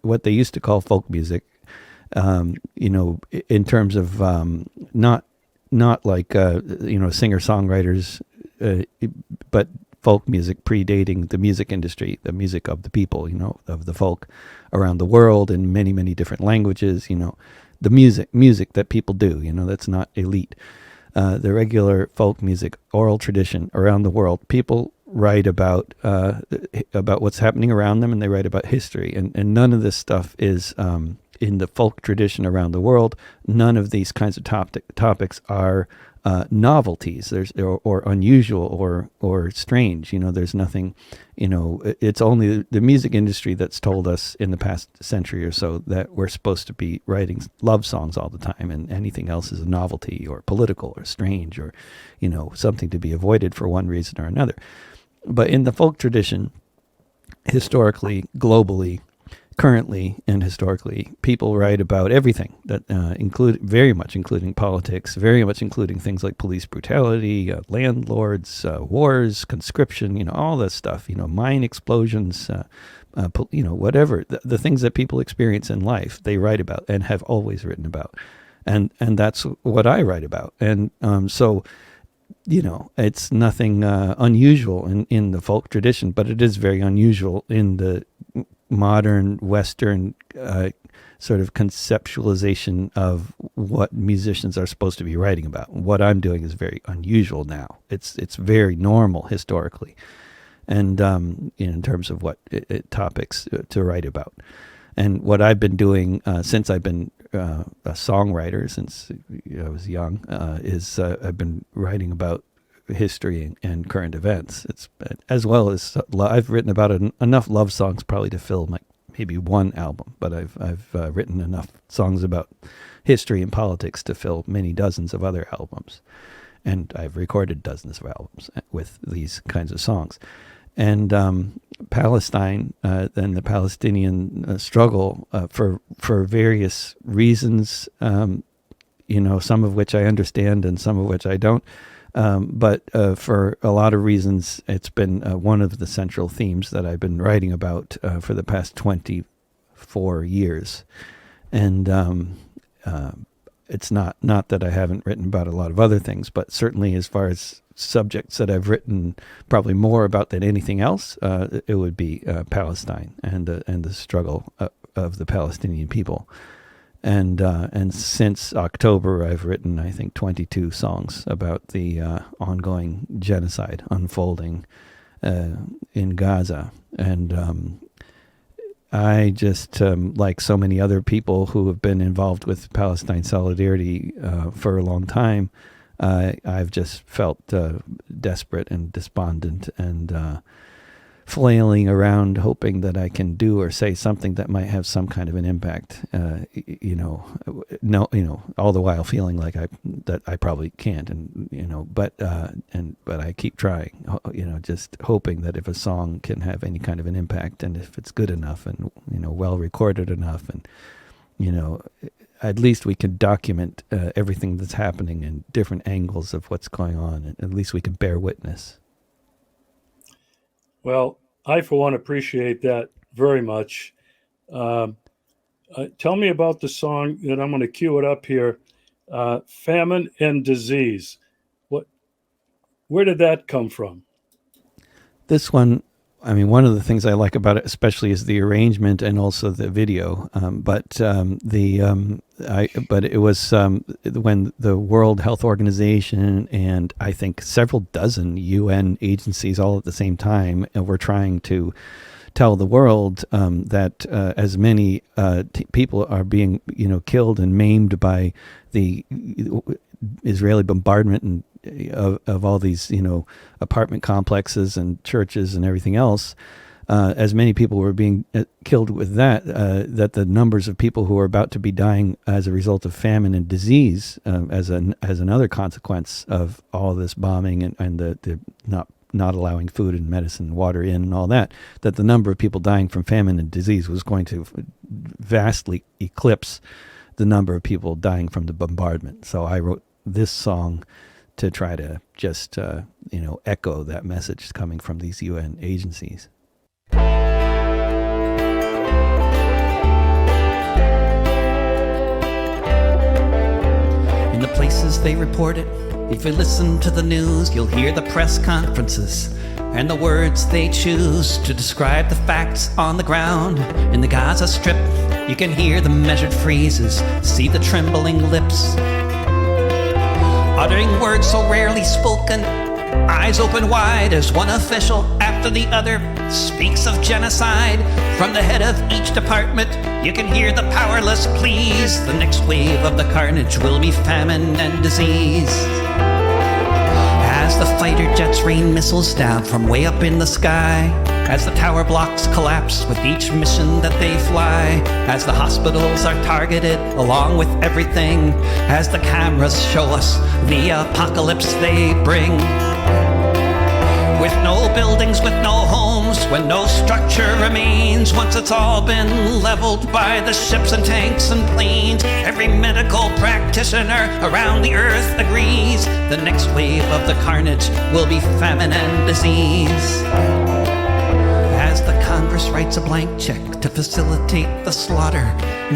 what they used to call folk music, in terms of not like singer songwriters, but folk music predating the music industry, the music of the people, of the folk around the world in many different languages. The music that people do. That's not elite. The regular folk music, oral tradition around the world. People write about what's happening around them, and they write about history. And none of this stuff is in the folk tradition around the world. None of these kinds of topics are novelties. Or unusual or strange. There's nothing. It's only the music industry that's told us in the past century or so that we're supposed to be writing love songs all the time, and anything else is a novelty or political or strange or something to be avoided for one reason or another. But in the folk tradition, historically, globally, currently, and historically, people write about everything that very much including politics, very much including things like police brutality, landlords, wars, conscription, all this stuff, mine explosions, whatever, the things that people experience in life, they write about and have always written about. And that's what I write about. And so it's nothing unusual in the folk tradition, but it is very unusual in the modern Western sort of conceptualization of what musicians are supposed to be writing about. What I'm doing is very unusual now. It's very normal historically, and in terms of what topics to write about. And what I've been doing since I've been a songwriter since I was young is I've been writing about history and current events. It's as well as I've written about enough love songs probably to fill maybe one album, but I've written enough songs about history and politics to fill many dozens of other albums, and I've recorded dozens of albums with these kinds of songs. And Palestine, and the Palestinian struggle for various reasons, some of which I understand and some of which I don't. But for a lot of reasons, it's been one of the central themes that I've been writing about for the past 24 years. And it's not that I haven't written about a lot of other things, but certainly as far as subjects that I've written probably more about than anything else, it would be Palestine and the struggle of the Palestinian people. And since October, I've written, I think, 22 songs about the ongoing genocide unfolding in Gaza. And I just, like so many other people who have been involved with Palestine solidarity for a long time, I've just felt desperate and despondent and flailing around, hoping that I can do or say something that might have some kind of an impact. All the while feeling like I probably can't, but I keep trying. Just hoping that if a song can have any kind of an impact, and if it's good enough and well recorded enough, and at least we can document everything that's happening and different angles of what's going on. And at least we can bear witness. Well, I, for one, appreciate that very much. Um, Tell me about the song that I'm going to cue it up here. Famine and Disease. What? Where did that come from? This one, I mean, one of the things I like about it, especially, is the arrangement and also the video. But it was when the World Health Organization and I think several dozen UN agencies all at the same time were trying to tell the world that as many people are being, killed and maimed by the Israeli bombardment and of all these, apartment complexes and churches and everything else, as many people were being killed with that, that the numbers of people who are about to be dying as a result of famine and disease, as another consequence of all this bombing and the not allowing food and medicine and water in and all that the number of people dying from famine and disease was going to vastly eclipse the number of people dying from the bombardment. So I wrote this song to try to just, echo that message coming from these UN agencies. In the places they report it, if you listen to the news, you'll hear the press conferences and the words they choose to describe the facts on the ground. In the Gaza Strip, you can hear the measured freezes, see the trembling lips, uttering words so rarely spoken, eyes open wide as one official after the other speaks of genocide. From the head of each department, you can hear the powerless pleas. The next wave of the carnage will be famine and disease. As the fighter jets rain missiles down from way up in the sky, as the tower blocks collapse with each mission that they fly, as the hospitals are targeted along with everything, as the cameras show us the apocalypse they bring. With no buildings, with no homes, when no structure remains, once it's all been leveled by the ships and tanks and planes, every medical practitioner around the earth agrees the next wave of the carnage will be famine and disease. As the Congress writes a blank check to facilitate the slaughter,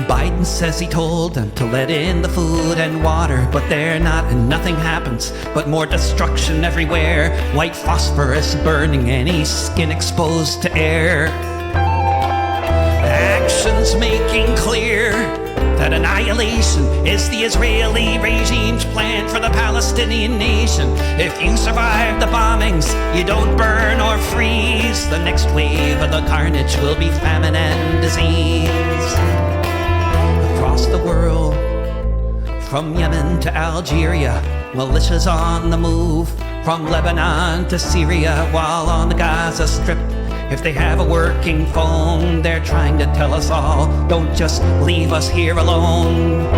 Biden says he told them to let in the food and water, but they're not, and nothing happens but more destruction everywhere. White phosphorus burning, any skin exposed to air. Actions making clear that annihilation is the Israeli regime's plan for the Palestinian nation. If you survive the bombings, you don't burn or freeze. The next wave of the carnage will be famine and disease. Across the world, from Yemen to Algeria, militias on the move. From Lebanon to Syria, while on the Gaza Strip, if they have a working phone, they're trying to tell us all, don't just leave us here alone.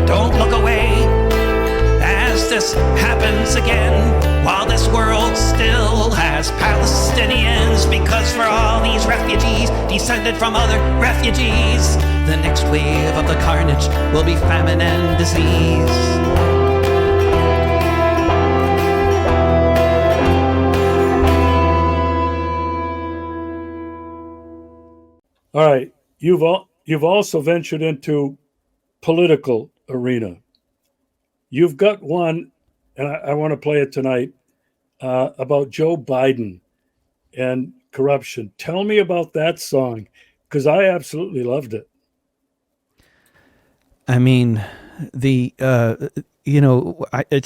Don't look away as this happens again, while this world still has Palestinians, because for all these refugees descended from other refugees, the next wave of the carnage will be famine and disease. All right, you've also ventured into political arena. You've got one, and I want to play it tonight, about Joe Biden and corruption. Tell me about that song, because I absolutely loved it. I mean, it's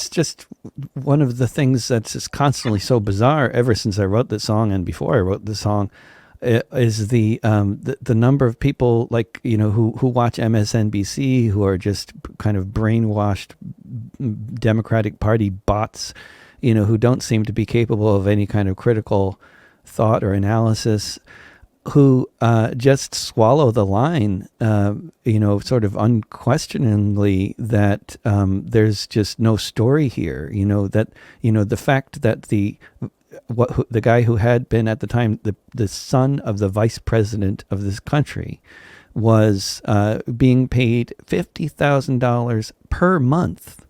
just one of the things that's just constantly so bizarre ever since I wrote the song and before I wrote the song. Is the number of people who watch MSNBC, who are just kind of brainwashed Democratic Party bots, who don't seem to be capable of any kind of critical thought or analysis, who just swallow the line, sort of unquestioningly that there's just no story here. The fact that the guy who had been at the time the son of the vice president of this country was being paid $50,000 per month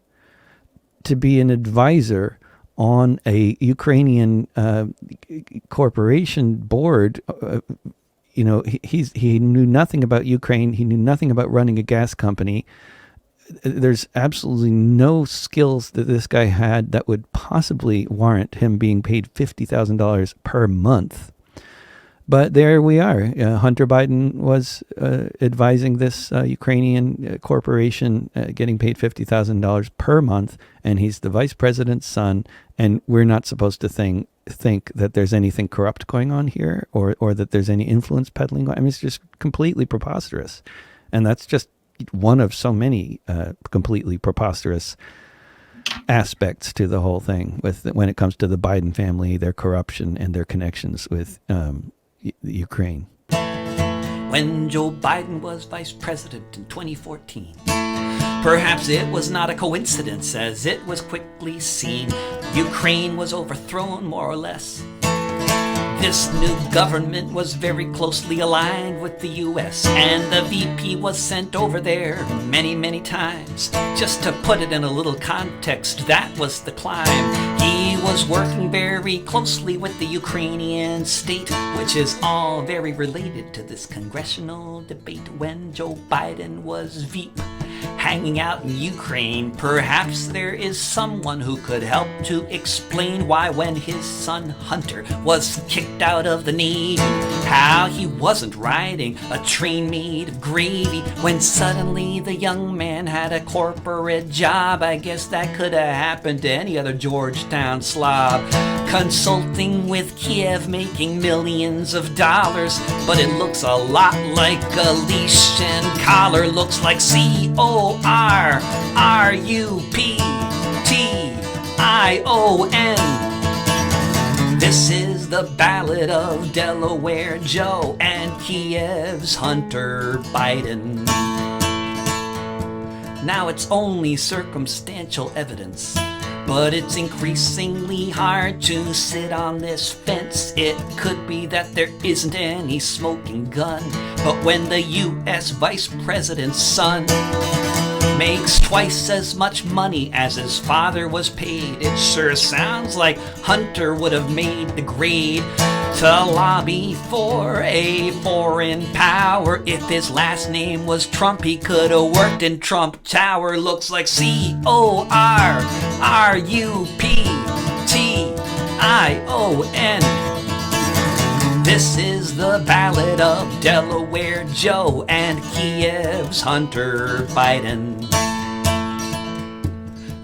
to be an advisor on a Ukrainian corporation board. He knew nothing about Ukraine. He knew nothing about running a gas company. There's absolutely no skills that this guy had that would possibly warrant him being paid $50,000 per month. But there we are. Hunter Biden was advising this Ukrainian corporation, getting paid $50,000 per month, and he's the vice president's son. And we're not supposed to think that there's anything corrupt going on here, or that there's any influence peddling. I mean, it's just completely preposterous, and that's just one of so many completely preposterous aspects to the whole thing. When it comes to the Biden family, their corruption, and their connections with Ukraine. When Joe Biden was vice president in 2014, perhaps it was not a coincidence, as it was quickly seen, Ukraine was overthrown more or less. This new government was very closely aligned with the U.S., and the VP was sent over there many, many times. Just to put it in a little context, that was the climb. He was working very closely with the Ukrainian state, which is all very related to this congressional debate when Joe Biden was VP. Hanging out in Ukraine, perhaps there is someone who could help to explain why when his son Hunter was kicked out of the Navy, how he wasn't riding a train made of gravy when suddenly the young man had a corporate job. I guess that could have happened to any other Georgetown slob. Consulting with Kiev, making millions of dollars, but it looks a lot like a leash and collar. Looks like CORRUPTION. This is the Ballad of Delaware Joe and Kiev's Hunter Biden. Now it's only circumstantial evidence, but it's increasingly hard to sit on this fence. It could be that there isn't any smoking gun, but when the U.S. Vice President's son makes twice as much money as his father was paid, it sure sounds like Hunter would have made the grade to lobby for a foreign power. If his last name was Trump, he could have worked in Trump Tower. Looks like CORRUPTION. This is the Ballad of Delaware Joe and Kiev's Hunter Biden.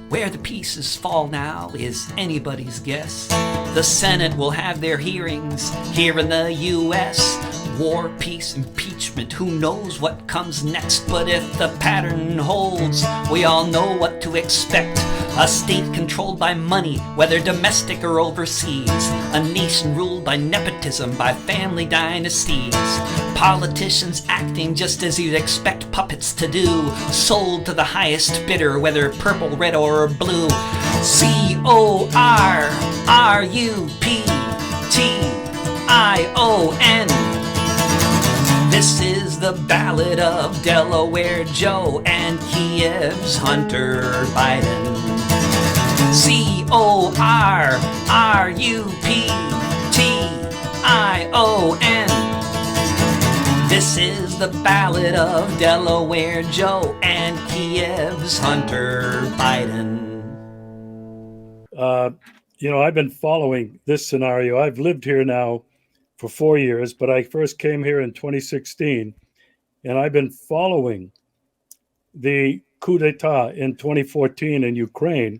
Where the pieces fall now is anybody's guess. The Senate will have their hearings here in the U.S. War, peace, impeachment, who knows what comes next? But if the pattern holds, we all know what to expect. A state controlled by money, whether domestic or overseas. A nation ruled by nepotism, by family dynasties. Politicians acting just as you'd expect puppets to do. Sold to the highest bidder, whether purple, red, or blue. CORRUPTION. This is the Ballad of Delaware Joe and Kiev's Hunter Biden. CORRUPTION. This is the Ballad of Delaware Joe and Kiev's Hunter Biden. I've been following this scenario. I've lived here now for 4 years, but I first came here in 2016, and I've been following the coup d'etat in 2014 in Ukraine,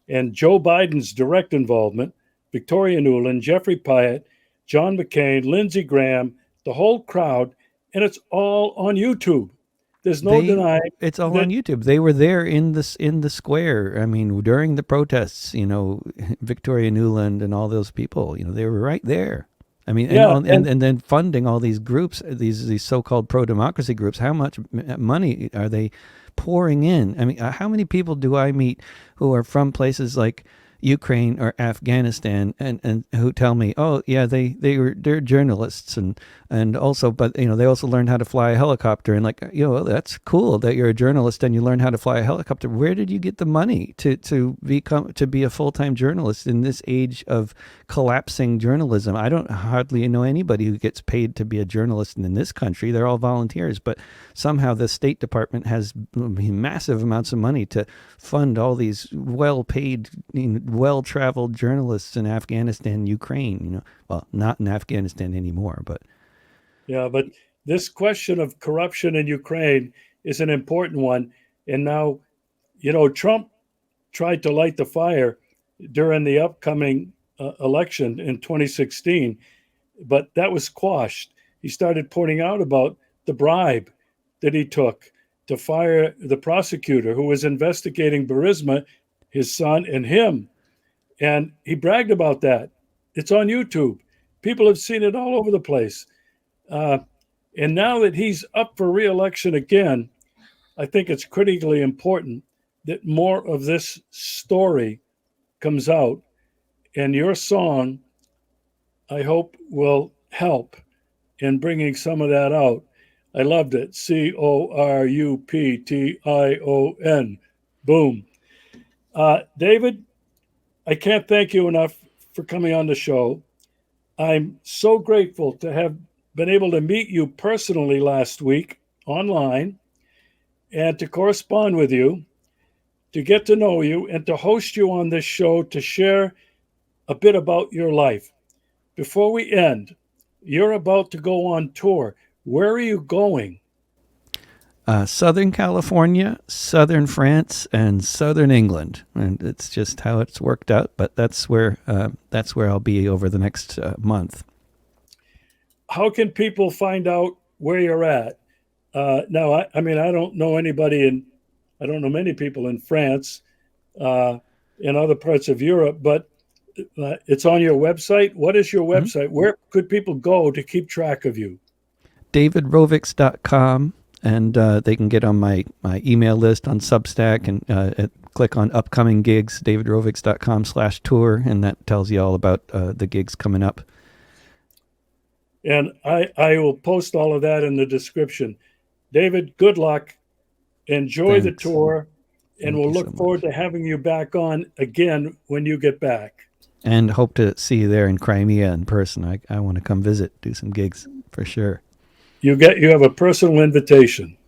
and Joe Biden's direct involvement, Victoria Nuland, Jeffrey Pyatt, John McCain, Lindsey Graham, the whole crowd, and it's all on YouTube. There's no denying. It's all on YouTube. They were there in the square. I mean, during the protests, Victoria Nuland and all those people, they were right there. I mean, and then funding all these groups, these so-called pro-democracy groups. How much money are they pouring in? I mean, how many people do I meet who are from places like Ukraine or Afghanistan, and who tell me, oh yeah, they're journalists, and also, but they also learned how to fly a helicopter, and like, that's cool that you're a journalist and you learn how to fly a helicopter. Where did you get the money to be a full-time journalist in this age of collapsing journalism? I don't hardly know anybody who gets paid to be a journalist in this country. They're all volunteers, but somehow the State Department has massive amounts of money to fund all these well-paid, well-traveled journalists in Afghanistan, Ukraine. Well, not in Afghanistan anymore, but Yeah, but this question of corruption in Ukraine is an important one. And now, Trump tried to light the fire during the upcoming election in 2016, but that was squashed. He started pointing out about the bribe that he took to fire the prosecutor who was investigating Burisma, his son, and him. And he bragged about that. It's on YouTube. People have seen it all over the place. And now that he's up for re-election again, I think it's critically important that more of this story comes out. And your song, I hope, will help in bringing some of that out. I loved it. Coruption. Boom. David, I can't thank you enough for coming on the show. I'm so grateful to have been able to meet you personally last week online and to correspond with you, to get to know you, and to host you on this show to share a bit about your life. Before we end, you're about to go on tour. Where are you going? Southern California, Southern France, and Southern England, and it's just how it's worked out. But that's where I'll be over the next month. How can people find out where you're at? Now, I mean, I don't know many people in France, in other parts of Europe, but it's on your website. What is your website? Mm-hmm. Where could people go to keep track of you? DavidRovics.com, and they can get on my email list on Substack and click on upcoming gigs, davidrovics.com/tour, and that tells you all about the gigs coming up. And I will post all of that in the description. David, good luck. Enjoy the tour, and we'll look forward to having you back on again when you get back. And hope to see you there in Crimea in person. I want to come visit, do some gigs for sure. You have a personal invitation.